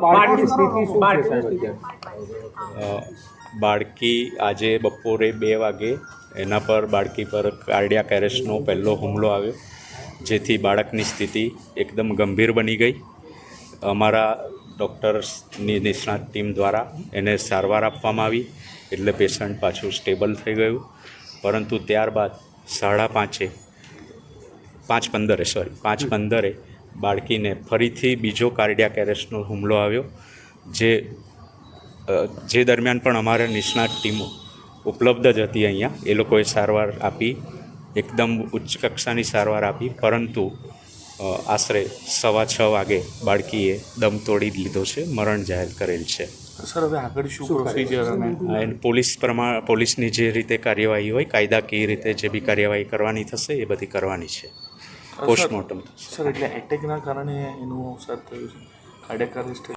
બાળકીની સ્થિતિ શું છે સાહેબ અત્યારે? બાળકી આજે બપોરે 2 વાગે એના પર બાળકી પર કાર્ડિયાક એરેસ્ટનો પહેલો હુમલો આવ્યો, જેથી બાળકની સ્થિતિ એકદમ ગંભીર બની ગઈ. અમારા ડૉક્ટર્સની નિષ્ણાત ટીમ દ્વારા એને સારવાર આપવામાં આવી, એટલે પેશન્ટ પાછું સ્ટેબલ થઈ ગયું. પરંતુ ત્યારબાદ 5:15 બાળકીને ફરીથી બીજો કાર્ડિયાક એરેસ્ટનો હુમલો આવ્યો, જે દરમિયાન પણ અમારા નિષ્ણાત ટીમો ઉપલબ્ધ જ હતી અહીંયા. એ લોકોએ સારવાર આપી, એકદમ ઉચ્ચ કક્ષાની સારવાર આપી, પરંતુ આશરે 6:15 વાગે બાળકીએ દમ તોડી લીધો છે, મરણ જાહેર કરેલ છે. સર, હવે આગળ શું પ્રોસિજર? અને પોલીસની જે રીતે કાર્યવાહી હોય, કાયદાકીય રીતે જે બી કાર્યવાહી કરવાની થશે એ બધી કરવાની છે. પોસ્ટમોર્ટમ સર, એટલે એટેકના કારણે એનું અવસાન થયું છે, કાર્ડિયાક અરેસ્ટ